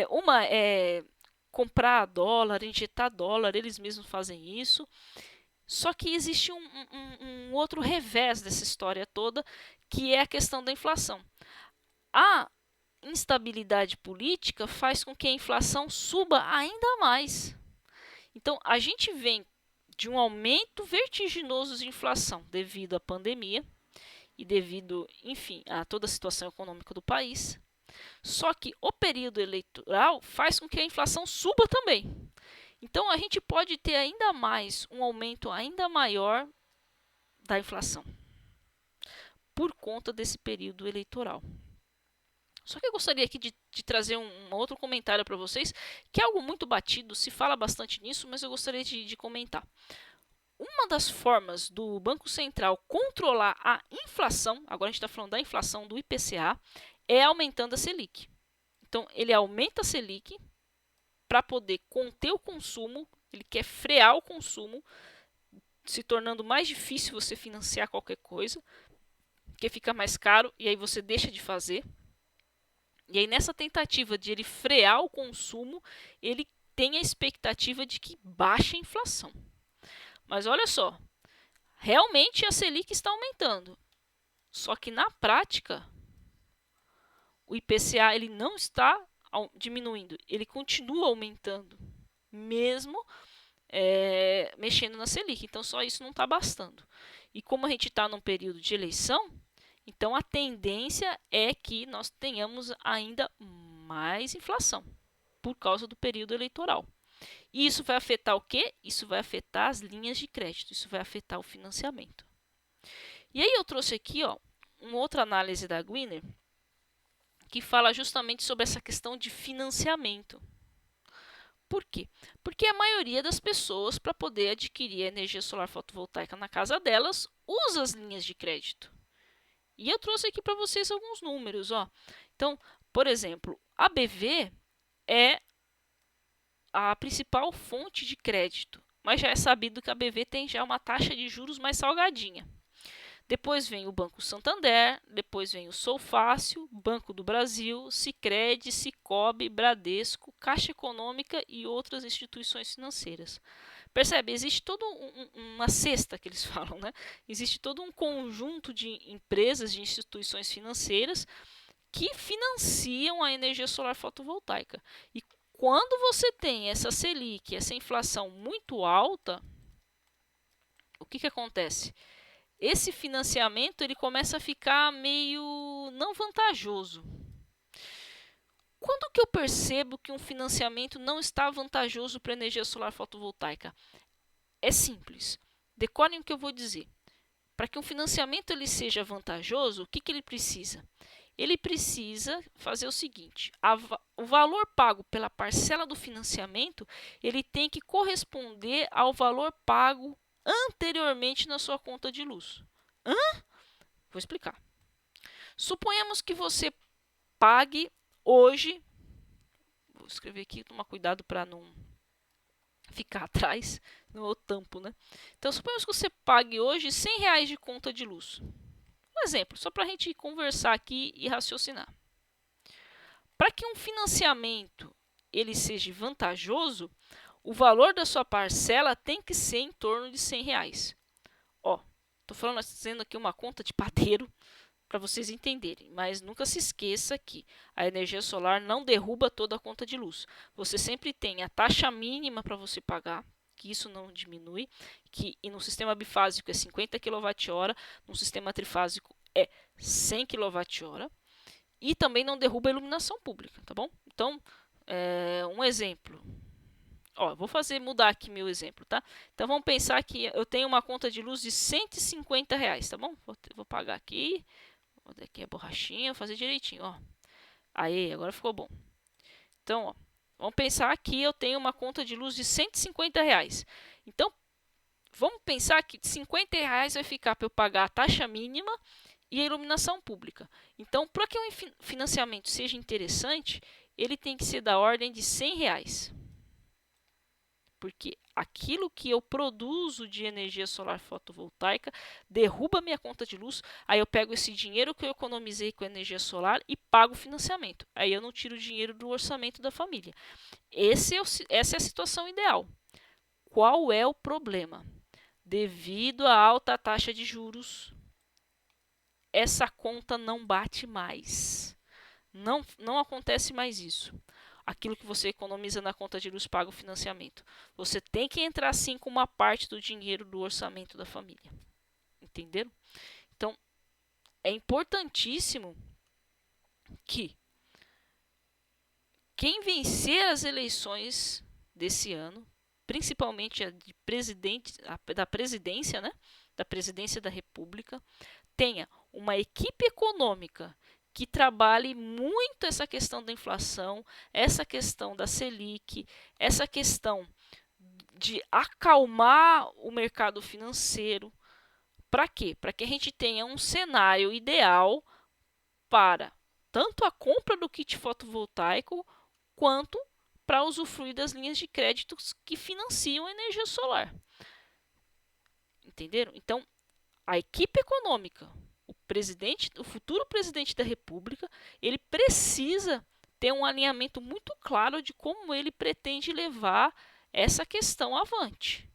Uma é comprar dólar, injetar dólar, eles mesmos fazem isso. Só que existe um outro revés dessa história toda, que é a questão da inflação. A instabilidade política faz com que a inflação suba ainda mais. Então, a gente vem de um aumento vertiginoso de inflação devido à pandemia e devido, enfim, a toda a situação econômica do país. Só que o período eleitoral faz com que a inflação suba também. Então, a gente pode ter ainda mais um aumento ainda maior da inflação por conta desse período eleitoral. Só que eu gostaria aqui de trazer um outro comentário para vocês, que é algo muito batido, se fala bastante nisso, mas eu gostaria de comentar. Uma das formas do Banco Central controlar a inflação, agora a gente está falando da inflação do IPCA, é aumentando a Selic. Então, ele aumenta a Selic para poder conter o consumo, ele quer frear o consumo, se tornando mais difícil você financiar qualquer coisa, porque fica mais caro e aí você deixa de fazer. E aí, nessa tentativa de ele frear o consumo, ele tem a expectativa de que baixe a inflação. Mas olha só, realmente a Selic está aumentando. Só que na prática, o IPCA ele não está diminuindo, ele continua aumentando, mesmo mexendo na Selic. Então, só isso não está bastando. E como a gente está num período de eleição, então a tendência é que nós tenhamos ainda mais inflação por causa do período eleitoral. E isso vai afetar o quê? Isso vai afetar as linhas de crédito, isso vai afetar o financiamento. E aí eu trouxe aqui uma outra análise da Gwinner que fala justamente sobre essa questão de financiamento. Por quê? Porque a maioria das pessoas, para poder adquirir a energia solar fotovoltaica na casa delas, usa as linhas de crédito. E eu trouxe aqui para vocês alguns números. Então, por exemplo, a BV é a principal fonte de crédito, mas já é sabido que a BV tem já uma taxa de juros mais salgadinha. Depois vem o Banco Santander, depois vem o Solfácil, Banco do Brasil, Sicredi, Sicobi, Bradesco, Caixa Econômica e outras instituições financeiras. Percebe? Existe toda uma cesta que eles falam, né? Existe todo um conjunto de empresas, de instituições financeiras que financiam a energia solar fotovoltaica. E quando você tem essa Selic, essa inflação muito alta, o que acontece? Esse financiamento ele começa a ficar meio não vantajoso. Quando que eu percebo que um financiamento não está vantajoso para a energia solar fotovoltaica? É simples. Decorem o que eu vou dizer. Para que um financiamento ele seja vantajoso, o que ele precisa? Ele precisa fazer o seguinte: o valor pago pela parcela do financiamento ele tem que corresponder ao valor pago anteriormente na sua conta de luz. Vou explicar. Suponhamos que você pague hoje, vou escrever aqui, tomar cuidado para não ficar atrás no tampo, né? Então, suponhamos que você pague hoje R$ 100 de conta de luz. Um exemplo, só para a gente conversar aqui e raciocinar. Para que um financiamento ele seja vantajoso, o valor da sua parcela tem que ser em torno de R$ 100. Estou fazendo aqui uma conta de padeiro para vocês entenderem, mas nunca se esqueça que a energia solar não derruba toda a conta de luz. Você sempre tem a taxa mínima para você pagar, que isso não diminui, e no sistema bifásico é 50 kWh, no sistema trifásico é 100 kWh, e também não derruba a iluminação pública, tá bom? Então, um exemplo. Vou mudar aqui meu exemplo, tá? Então, vamos pensar que eu tenho uma conta de luz de R$ 150, tá bom? Vou pagar aqui, Aqui é borrachinha, vou fazer direitinho, ó. Aí, agora ficou bom. Então, ó, vamos pensar que eu tenho uma conta de luz de R$ 150. Então, vamos pensar que R$ 50 vai ficar para eu pagar a taxa mínima e a iluminação pública. Então, para que um financiamento seja interessante, ele tem que ser da ordem de R$ 100. Porque aquilo que eu produzo de energia solar fotovoltaica derruba minha conta de luz, aí eu pego esse dinheiro que eu economizei com energia solar e pago o financiamento. Aí eu não tiro o dinheiro do orçamento da família. Essa é a situação ideal. Qual é o problema? Devido à alta taxa de juros, essa conta não bate mais. Não acontece mais isso. Aquilo que você economiza na conta de luz paga o financiamento. Você tem que entrar sim com uma parte do dinheiro do orçamento da família. Entenderam? Então, é importantíssimo que quem vencer as eleições desse ano, principalmente a de da presidência, né? Da presidência da República, tenha uma equipe econômica que trabalhe muito essa questão da inflação, essa questão da Selic, essa questão de acalmar o mercado financeiro. Para quê? Para que a gente tenha um cenário ideal para tanto a compra do kit fotovoltaico quanto para usufruir das linhas de créditos que financiam a energia solar. Entenderam? Então, a equipe econômica, o futuro presidente da República, ele precisa ter um alinhamento muito claro de como ele pretende levar essa questão avante.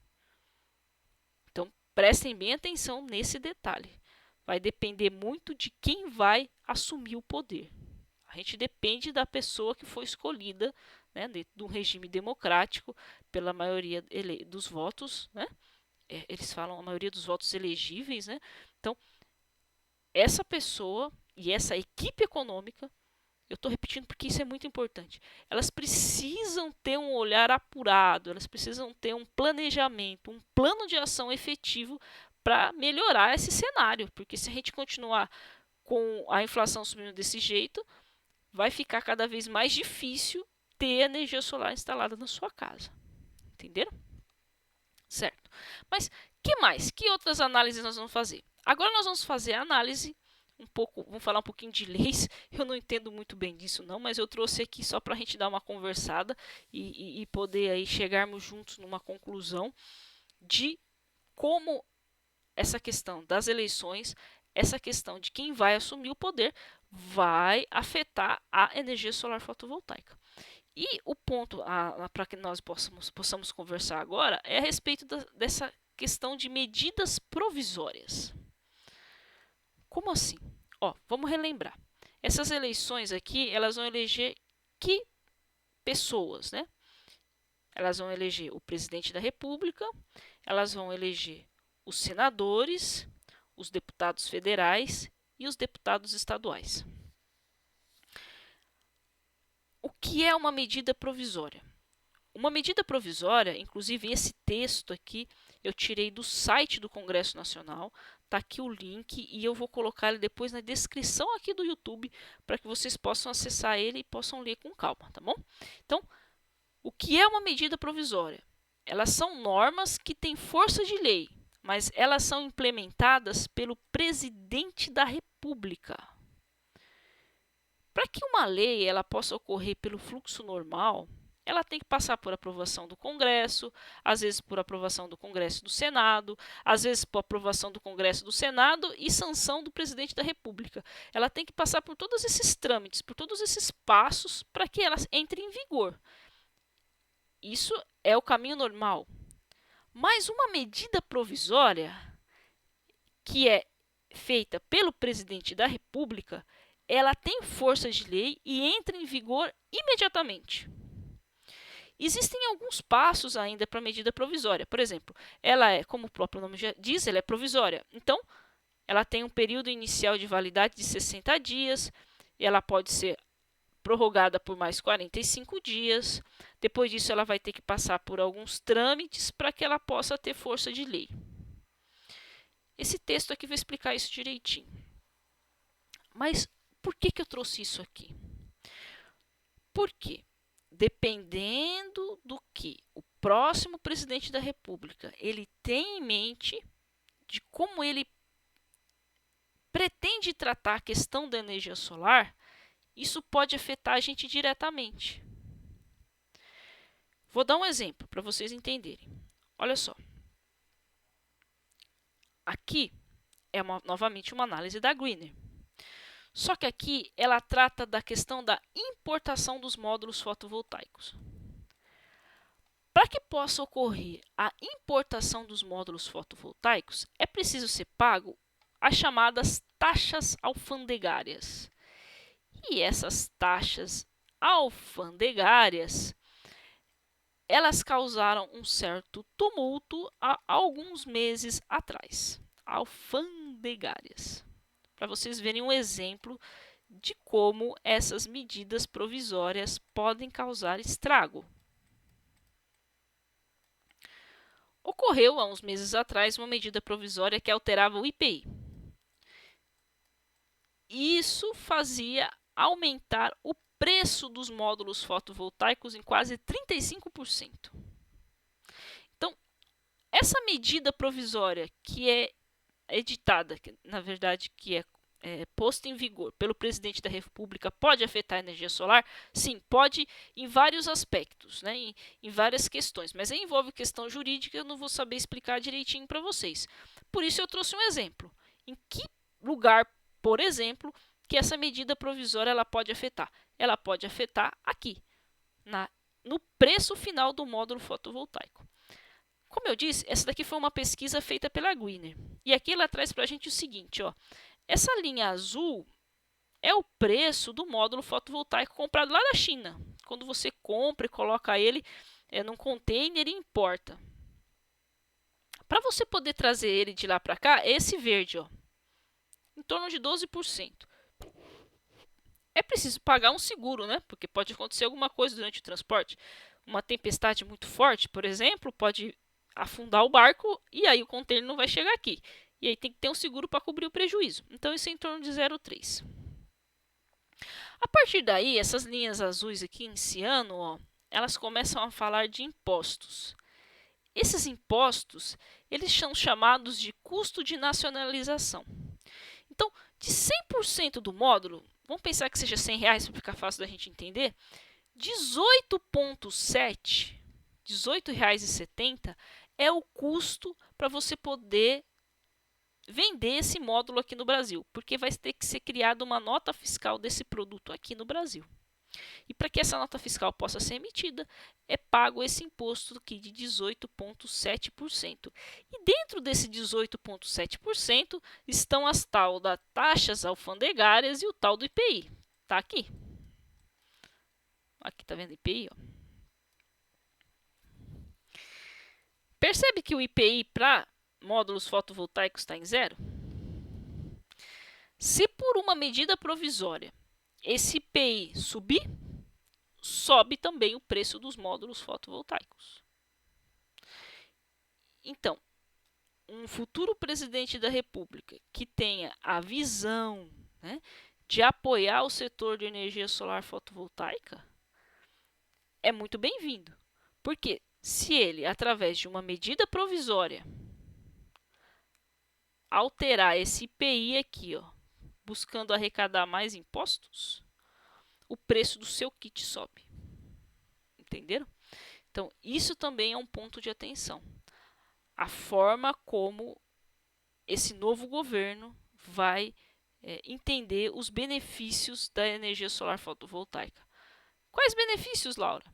Então, prestem bem atenção nesse detalhe. Vai depender muito de quem vai assumir o poder. A gente depende da pessoa que foi escolhida, né, de um regime democrático pela maioria dos votos, né? Eles falam a maioria dos votos elegíveis, né? Então, essa pessoa e essa equipe econômica, eu estou repetindo porque isso é muito importante, elas precisam ter um olhar apurado, elas precisam ter um planejamento, um plano de ação efetivo para melhorar esse cenário, porque se a gente continuar com a inflação subindo desse jeito, vai ficar cada vez mais difícil ter energia solar instalada na sua casa. Entenderam? Certo. Mas que mais? Que outras análises nós vamos fazer? Agora nós vamos fazer a análise vamos falar um pouquinho de leis. Eu não entendo muito bem disso não, mas eu trouxe aqui só para a gente dar uma conversada e poder aí chegarmos juntos numa conclusão de como essa questão das eleições, essa questão de quem vai assumir o poder vai afetar a energia solar fotovoltaica. E o ponto para que nós possamos conversar agora é a respeito dessa questão de medidas provisórias. Como assim? Ó, vamos relembrar. Essas eleições aqui, elas vão eleger que pessoas, né? Elas vão eleger o presidente da República, elas vão eleger os senadores, os deputados federais e os deputados estaduais. O que é uma medida provisória? Uma medida provisória, inclusive esse texto aqui, eu tirei do site do Congresso Nacional, está aqui o link e eu vou colocar ele depois na descrição aqui do YouTube para que vocês possam acessar ele e possam ler com calma, tá bom? Então, o que é uma medida provisória? Elas são normas que têm força de lei, mas elas são implementadas pelo presidente da República. Para que uma lei ela possa ocorrer pelo fluxo normal, ela tem que passar por aprovação do Congresso, às vezes por aprovação do Congresso e do Senado, às vezes por aprovação do Congresso e do Senado e sanção do presidente da República. Ela tem que passar por todos esses trâmites, por todos esses passos para que ela entre em vigor. Isso é o caminho normal. Mas uma medida provisória que é feita pelo presidente da República, ela tem força de lei e entra em vigor imediatamente. Existem alguns passos ainda para a medida provisória. Por exemplo, ela é, como o próprio nome já diz, ela é provisória. Então, ela tem um período inicial de validade de 60 dias, ela pode ser prorrogada por mais 45 dias. Depois disso, ela vai ter que passar por alguns trâmites para que ela possa ter força de lei. Esse texto aqui vai explicar isso direitinho. Mas por que eu trouxe isso aqui? Porque dependendo do que o próximo presidente da República ele tem em mente, de como ele pretende tratar a questão da energia solar, isso pode afetar a gente diretamente. Vou dar um exemplo para vocês entenderem. Olha só. Aqui é novamente uma análise da Greener. Só que aqui ela trata da questão da importação dos módulos fotovoltaicos. Para que possa ocorrer a importação dos módulos fotovoltaicos, é preciso ser pago as chamadas taxas alfandegárias. E essas taxas alfandegárias, elas causaram um certo tumulto há alguns meses atrás. Alfandegárias. Para vocês verem um exemplo de como essas medidas provisórias podem causar estrago. Ocorreu há uns meses atrás uma medida provisória que alterava o IPI. Isso fazia aumentar o preço dos módulos fotovoltaicos em quase 35%. Então, essa medida provisória que é editada, na verdade que é posta em vigor pelo presidente da República, pode afetar a energia solar? Sim, pode em vários aspectos, né? em várias questões, mas aí envolve questão jurídica, eu não vou saber explicar direitinho para vocês. Por isso eu trouxe um exemplo. Em que lugar, por exemplo, que essa medida provisória ela pode afetar? Ela pode afetar aqui, no preço final do módulo fotovoltaico. Como eu disse, essa daqui foi uma pesquisa feita pela Greener. E aqui ela traz para a gente o seguinte, ó. Essa linha azul é o preço do módulo fotovoltaico comprado lá da China. Quando você compra e coloca ele num container e importa. Para você poder trazer ele de lá para cá, é esse verde, ó, em torno de 12%. É preciso pagar um seguro, né? Porque pode acontecer alguma coisa durante o transporte. Uma tempestade muito forte, por exemplo, pode afundar o barco e aí o container não vai chegar aqui. E aí tem que ter um seguro para cobrir o prejuízo. Então isso é em torno de 0,3. A partir daí, essas linhas azuis aqui em ciano, ó, elas começam a falar de impostos. Esses impostos, eles são chamados de custo de nacionalização. Então, de 100% do módulo, vamos pensar que seja R$100 para ficar fácil da gente entender, 18,7, R$18,70 é o custo para você poder vender esse módulo aqui no Brasil, porque vai ter que ser criada uma nota fiscal desse produto aqui no Brasil. E para que essa nota fiscal possa ser emitida, é pago esse imposto aqui de 18,7%. E dentro desse 18,7% estão as tal das taxas alfandegárias e o tal do IPI. Tá aqui. Aqui tá vendo IPI, ó. Percebe que o IPI para módulos fotovoltaicos está em zero? Se por uma medida provisória esse IPI subir, sobe também o preço dos módulos fotovoltaicos. Então, um futuro presidente da República que tenha a visão, né, de apoiar o setor de energia solar fotovoltaica é muito bem-vindo. Porque se ele, através de uma medida provisória, alterar esse IPI aqui, ó, buscando arrecadar mais impostos, o preço do seu kit sobe. Entenderam? Então, isso também é um ponto de atenção. A forma como esse novo governo vai entender os benefícios da energia solar fotovoltaica. Quais benefícios, Laura?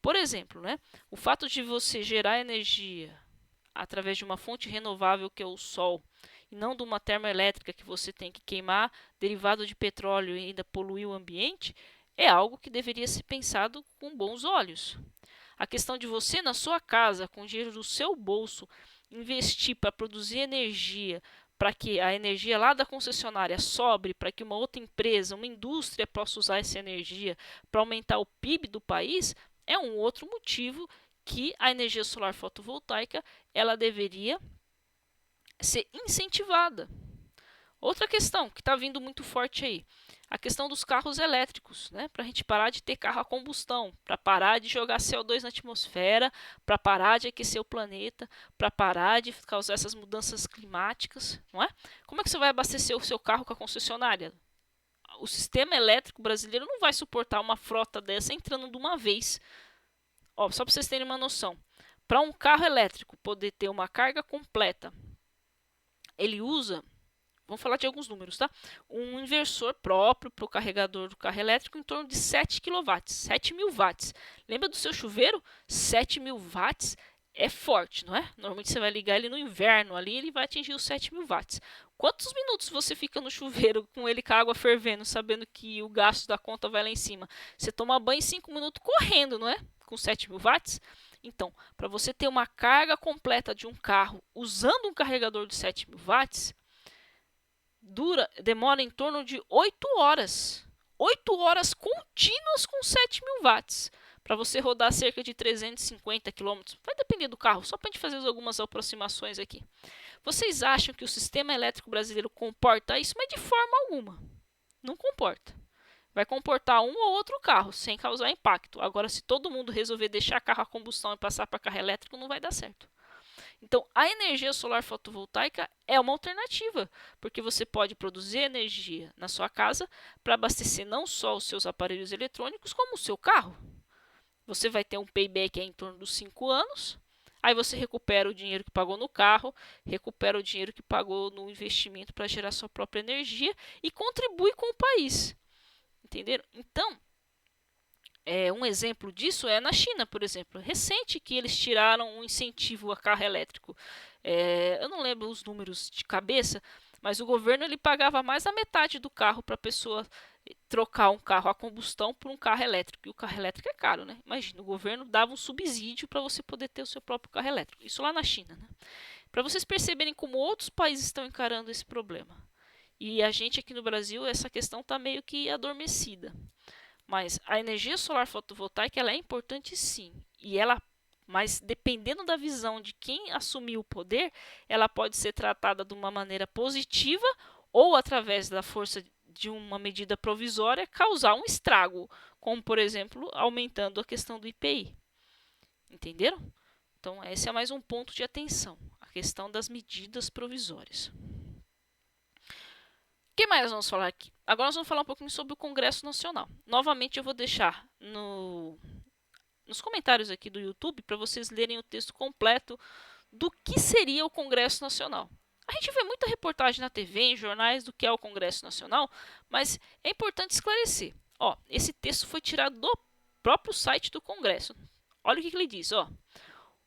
Por exemplo, né, o fato de você gerar energia através de uma fonte renovável que é o sol, e não de uma termoelétrica que você tem que queimar derivado de petróleo e ainda poluir o ambiente, é algo que deveria ser pensado com bons olhos. A questão de você, na sua casa, com o dinheiro do seu bolso, investir para produzir energia, para que a energia lá da concessionária sobre, para que uma outra empresa, uma indústria possa usar essa energia para aumentar o PIB do país, é um outro motivo que a energia solar fotovoltaica ela deveria ser incentivada. Outra questão que está vindo muito forte aí, a questão dos carros elétricos, né? Para a gente parar de ter carro a combustão, para parar de jogar CO2 na atmosfera, para parar de aquecer o planeta, para parar de causar essas mudanças climáticas, não é? Como é que você vai abastecer o seu carro com a concessionária? O sistema elétrico brasileiro não vai suportar uma frota dessa entrando de uma vez. Ó, só para vocês terem uma noção, para um carro elétrico poder ter uma carga completa, ele usa, vamos falar de alguns números, tá? Um inversor próprio para o carregador do carro elétrico em torno de 7 kW, 7.000 watts. Lembra do seu chuveiro? 7.000 watts é forte, não é? Normalmente você vai ligar ele no inverno, ali ele vai atingir os 7.000 watts. Quantos minutos você fica no chuveiro com ele com a água fervendo, sabendo que o gasto da conta vai lá em cima? Você toma banho em 5 minutos correndo, não é? Com 7.000 watts? Então, para você ter uma carga completa de um carro usando um carregador de 7.000 watts, demora em torno de 8 horas. 8 horas contínuas com 7.000 watts. Para você rodar cerca de 350 km. Vai depender do carro, só para a gente fazer algumas aproximações aqui. Vocês acham que o sistema elétrico brasileiro comporta isso? Mas de forma alguma. Não comporta. Vai comportar um ou outro carro, sem causar impacto. Agora, se todo mundo resolver deixar carro a combustão e passar para carro elétrico, não vai dar certo. Então, a energia solar fotovoltaica é uma alternativa, porque você pode produzir energia na sua casa para abastecer não só os seus aparelhos eletrônicos, como o seu carro. Você vai ter um payback em torno dos 5 anos, aí você recupera o dinheiro que pagou no carro, recupera o dinheiro que pagou no investimento para gerar sua própria energia e contribui com o país. Entenderam? Então, um exemplo disso é na China, por exemplo. Recente que eles tiraram um incentivo a carro elétrico. Eu não lembro os números de cabeça, mas o governo ele pagava mais da metade do carro para a pessoa trocar um carro a combustão por um carro elétrico. E o carro elétrico é caro, né? Imagina, o governo dava um subsídio para você poder ter o seu próprio carro elétrico. Isso lá na China, né? Para vocês perceberem como outros países estão encarando esse problema. E a gente aqui no Brasil, essa questão está meio que adormecida. Mas a energia solar fotovoltaica ela é importante sim. Mas dependendo da visão de quem assumir o poder, ela pode ser tratada de uma maneira positiva ou através da força de uma medida provisória causar um estrago, como por exemplo aumentando a questão do IPI. Entenderam? Então esse é mais um ponto de atenção, a questão das medidas provisórias. O que mais nós vamos falar aqui? Agora nós vamos falar um pouquinho sobre o Congresso Nacional. Novamente eu vou deixar nos comentários aqui do YouTube para vocês lerem o texto completo do que seria o Congresso Nacional. A gente vê muita reportagem na TV, em jornais, do que é o Congresso Nacional, mas é importante esclarecer. Ó, esse texto foi tirado do próprio site do Congresso. Olha o que ele diz. Ó.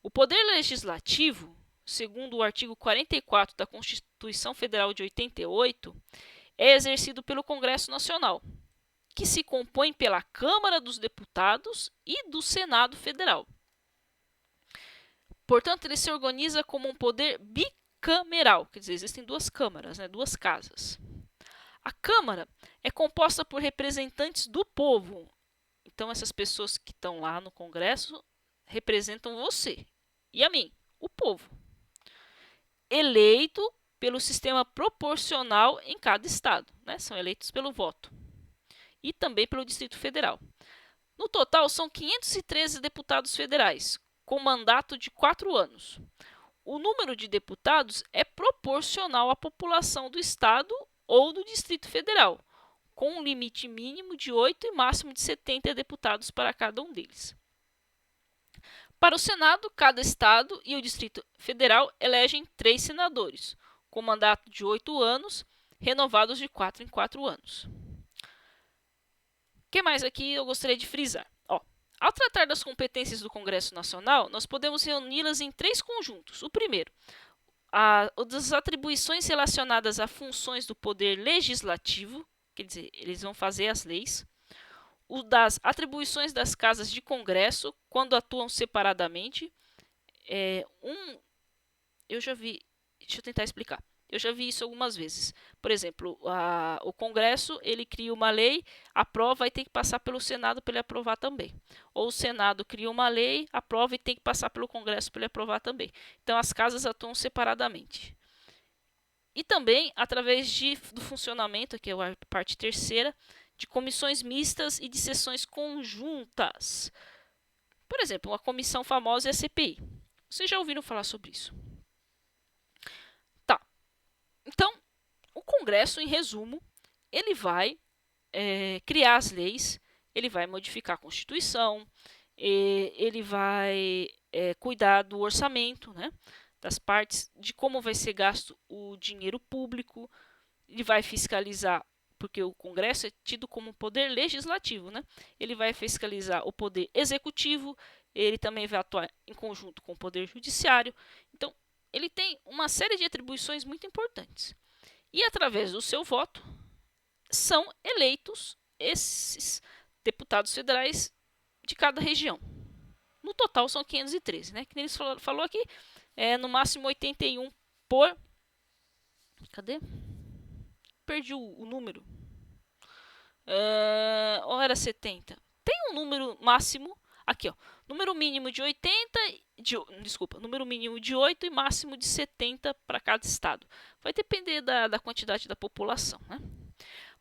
O Poder Legislativo, segundo o artigo 44 da Constituição Federal de 88, é exercido pelo Congresso Nacional, que se compõe pela Câmara dos Deputados e do Senado Federal. Portanto, ele se organiza como um poder bicameral, quer dizer, existem duas câmaras, né, duas casas. A Câmara é composta por representantes do povo. Então, essas pessoas que estão lá no Congresso representam você e a mim, o povo. Eleito pelo sistema proporcional em cada estado, né? São eleitos pelo voto. E também pelo Distrito Federal. No total, são 513 deputados federais, com mandato de 4 anos. O número de deputados é proporcional à população do estado ou do Distrito Federal, com um limite mínimo de 8 e máximo de 70 deputados para cada um deles. Para o Senado, cada estado e o Distrito Federal elegem 3 senadores, com mandato de 8 anos, renovados de 4 em 4 anos. O que mais aqui eu gostaria de frisar? Ao tratar das competências do Congresso Nacional, nós podemos reuni-las em 3 conjuntos. O primeiro, das atribuições relacionadas a funções do Poder Legislativo, quer dizer, eles vão fazer as leis. O das atribuições das casas de Congresso, quando atuam separadamente. Eu já vi, deixa eu tentar explicar. Eu já vi isso algumas vezes. Por exemplo, o Congresso ele cria uma lei, aprova e tem que passar pelo Senado para ele aprovar também. Ou o Senado cria uma lei, aprova e tem que passar pelo Congresso para ele aprovar também. Então, as casas atuam separadamente. e também através do funcionamento, que é a parte terceira, de comissões mistas e de sessões conjuntas. Por exemplo, uma comissão famosa é a CPI. Vocês já ouviram falar sobre isso? Tá. Então, o Congresso, em resumo, ele vai criar as leis, ele vai modificar a Constituição, ele vai cuidar do orçamento, né, das partes, de como vai ser gasto o dinheiro público, ele vai fiscalizar, porque o Congresso é tido como poder legislativo, né? Ele vai fiscalizar o poder executivo, ele também vai atuar em conjunto com o poder judiciário. Então, ele tem uma série de atribuições muito importantes. E através do seu voto, são eleitos esses deputados federais de cada região. No total são 513, né? Que eles falou aqui, no máximo 81 por. Cadê? Perdi o número. Ou era 70? Tem um número máximo. Aqui, ó. Número mínimo de 80. Desculpa, número mínimo de 8 e máximo de 70 para cada estado. Vai depender da quantidade da população, né?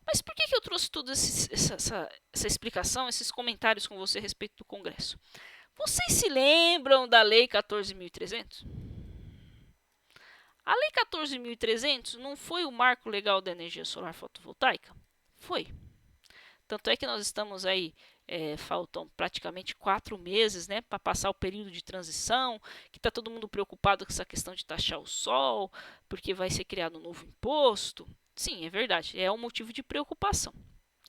Mas por que eu trouxe toda essa explicação, esses comentários com você a respeito do Congresso? Vocês se lembram da Lei 14.300? A Lei 14.300 não foi o marco legal da energia solar fotovoltaica? Foi. Tanto é que nós estamos aí, faltam praticamente 4 meses, né, para passar o período de transição, que está todo mundo preocupado com essa questão de taxar o sol, porque vai ser criado um novo imposto. Sim, é verdade, é um motivo de preocupação.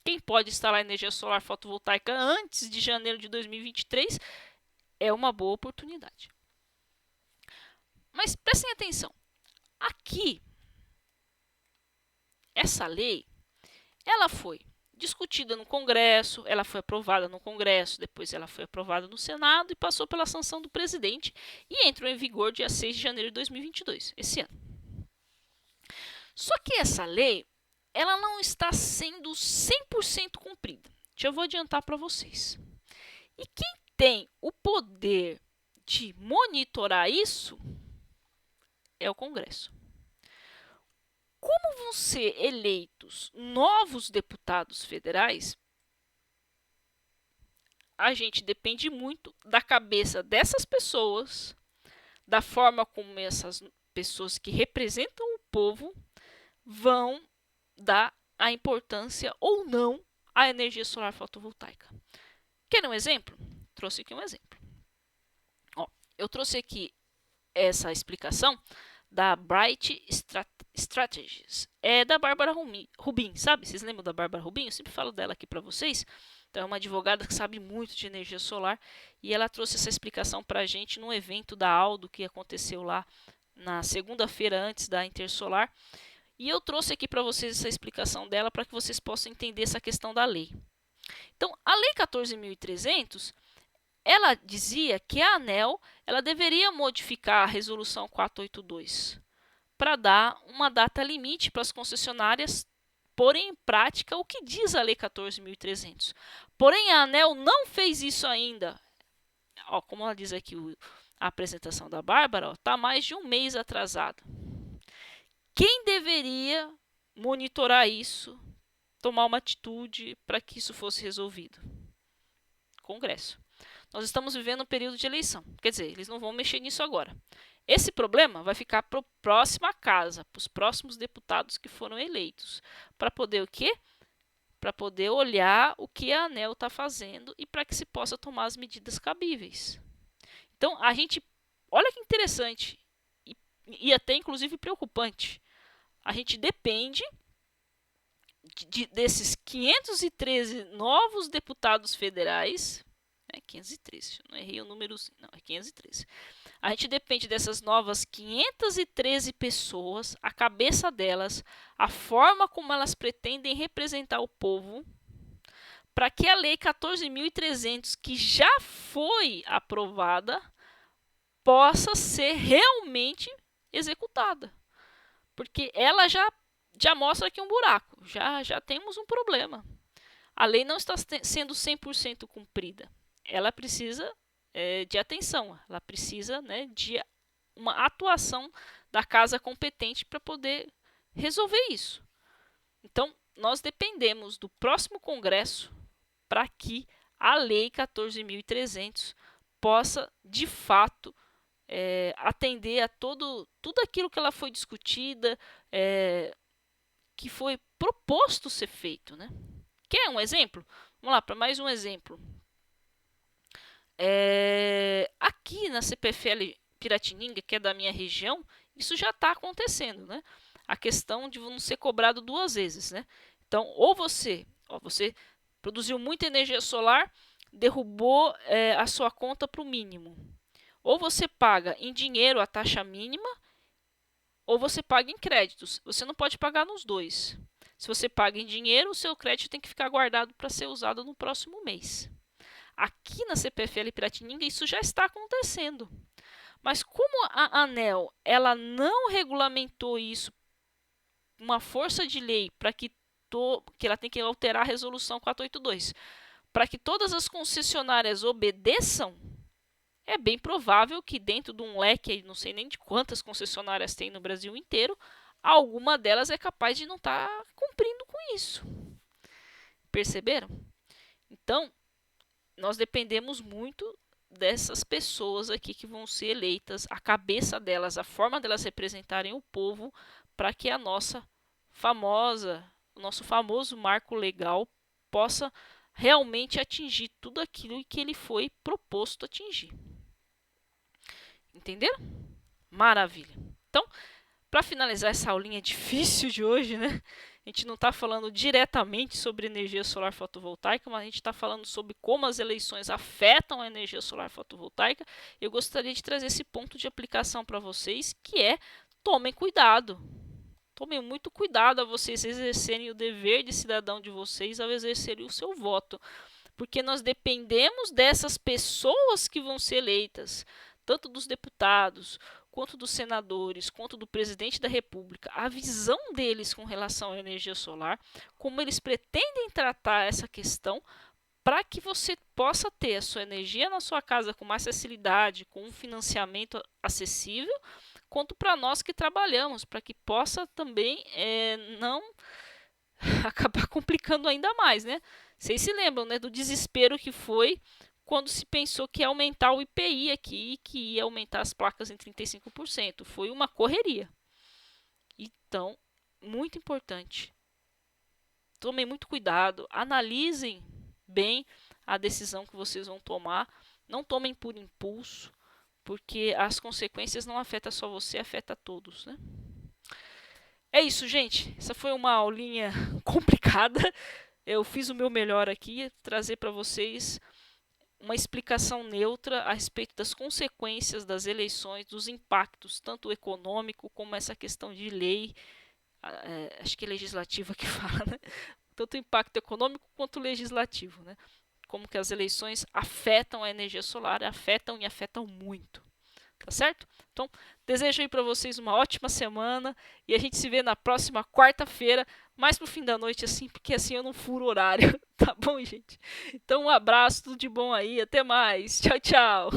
Quem pode instalar energia solar fotovoltaica antes de janeiro de 2023 é uma boa oportunidade. Mas prestem atenção, aqui, essa lei, ela foi discutida no Congresso, ela foi aprovada no Congresso, depois ela foi aprovada no Senado e passou pela sanção do presidente e entrou em vigor dia 6 de janeiro de 2022, esse ano. Só que essa lei, ela não está sendo 100% cumprida. Já vou adiantar para vocês. E quem tem o poder de monitorar isso é o Congresso. Como vão ser eleitos novos deputados federais, a gente depende muito da cabeça dessas pessoas, da forma como essas pessoas que representam o povo vão dar a importância ou não à energia solar fotovoltaica. Quer um exemplo? Trouxe aqui um exemplo. Ó, eu trouxe aqui essa explicação da Bright Strategies. É da Bárbara Rubin, sabe? Vocês lembram da Bárbara Rubin? Eu sempre falo dela aqui para vocês. Então, é uma advogada que sabe muito de energia solar e ela trouxe essa explicação para a gente num evento da Aldo que aconteceu lá na segunda-feira antes da Intersolar. E eu trouxe aqui para vocês essa explicação dela para que vocês possam entender essa questão da lei. Então, a Lei 14.300, ela dizia que a ANEEL ela deveria modificar a Resolução 482 para dar uma data limite para as concessionárias porem em prática o que diz a Lei 14.300. Porém, a ANEEL não fez isso ainda. Ó, como ela diz aqui a apresentação da Bárbara, está mais de um mês atrasada. Quem deveria monitorar isso, tomar uma atitude para que isso fosse resolvido? Congresso. Nós estamos vivendo um período de eleição. Quer dizer, eles não vão mexer nisso agora. Esse problema vai ficar para a próxima casa, para os próximos deputados que foram eleitos. Para poder o quê? Para poder olhar o que a ANEEL está fazendo e para que se possa tomar as medidas cabíveis. Então, a gente, olha que interessante e até inclusive preocupante. A gente depende desses 513 novos deputados federais, 513, não errei o número, não, é 513. A gente depende dessas novas 513 pessoas, a cabeça delas, a forma como elas pretendem representar o povo, para que a Lei 14.300, que já foi aprovada, possa ser realmente executada. Porque ela já mostra aqui um buraco, já temos um problema. A lei não está sendo 100% cumprida. Ela precisa de atenção, ela precisa de uma atuação da casa competente para poder resolver isso. Então, nós dependemos do próximo Congresso para que a Lei 14.300 possa, de fato, atender a tudo aquilo que ela foi discutida, que foi proposto ser feito. Né? Quer um exemplo? Vamos lá, para mais um exemplo. Aqui na CPFL Piratininga, que é da minha região, isso já está acontecendo, né? A questão de não ser cobrado duas vezes, né? Então, ou você produziu muita energia solar, derrubou a sua conta para o mínimo. Ou você paga em dinheiro a taxa mínima, ou você paga em créditos. Você não pode pagar nos dois. Se você paga em dinheiro, o seu crédito tem que ficar guardado para ser usado no próximo mês. Aqui na CPFL Piratininga isso já está acontecendo. Mas como a ANEEL ela não regulamentou isso, uma força de lei para que ela tem que alterar a resolução 482, para que todas as concessionárias obedeçam, é bem provável que dentro de um leque, não sei nem de quantas concessionárias tem no Brasil inteiro, alguma delas é capaz de não estar cumprindo com isso. Perceberam? Então, nós dependemos muito dessas pessoas aqui que vão ser eleitas, a cabeça delas, a forma delas representarem o povo, para que o nosso famoso marco legal possa realmente atingir tudo aquilo que ele foi proposto atingir. Entenderam? Maravilha. Então, para finalizar essa aulinha difícil de hoje, né? A gente não está falando diretamente sobre energia solar fotovoltaica, mas a gente está falando sobre como as eleições afetam a energia solar fotovoltaica. Eu gostaria de trazer esse ponto de aplicação para vocês, que é: tomem cuidado. Tomem muito cuidado a vocês exercerem o dever de cidadão de vocês ao exercerem o seu voto. Porque nós dependemos dessas pessoas que vão ser eleitas, tanto dos deputados, quanto dos senadores, quanto do presidente da República, a visão deles com relação à energia solar, como eles pretendem tratar essa questão, para que você possa ter a sua energia na sua casa com mais facilidade, com um financiamento acessível, quanto para nós que trabalhamos, para que possa também não acabar complicando ainda mais, né? Vocês se lembram, né, do desespero que foi quando se pensou que ia aumentar o IPI aqui, que ia aumentar as placas em 35%. Foi uma correria. Então, muito importante. Tomem muito cuidado, analisem bem a decisão que vocês vão tomar. Não tomem por impulso, porque as consequências não afetam só você, afetam todos, né? É isso, gente. Essa foi uma aulinha complicada. Eu fiz o meu melhor aqui, trazer para vocês uma explicação neutra a respeito das consequências das eleições, dos impactos, tanto econômico como essa questão de lei, acho que é legislativa que fala, né? Tanto o impacto econômico quanto legislativo, né? Como que as eleições afetam a energia solar, afetam e afetam muito. Tá certo? Então, desejo aí para vocês uma ótima semana e a gente se vê na próxima quarta-feira, mais pro fim da noite, assim, porque assim eu não furo horário, tá bom, gente? Então, um abraço, tudo de bom aí, até mais, tchau, tchau!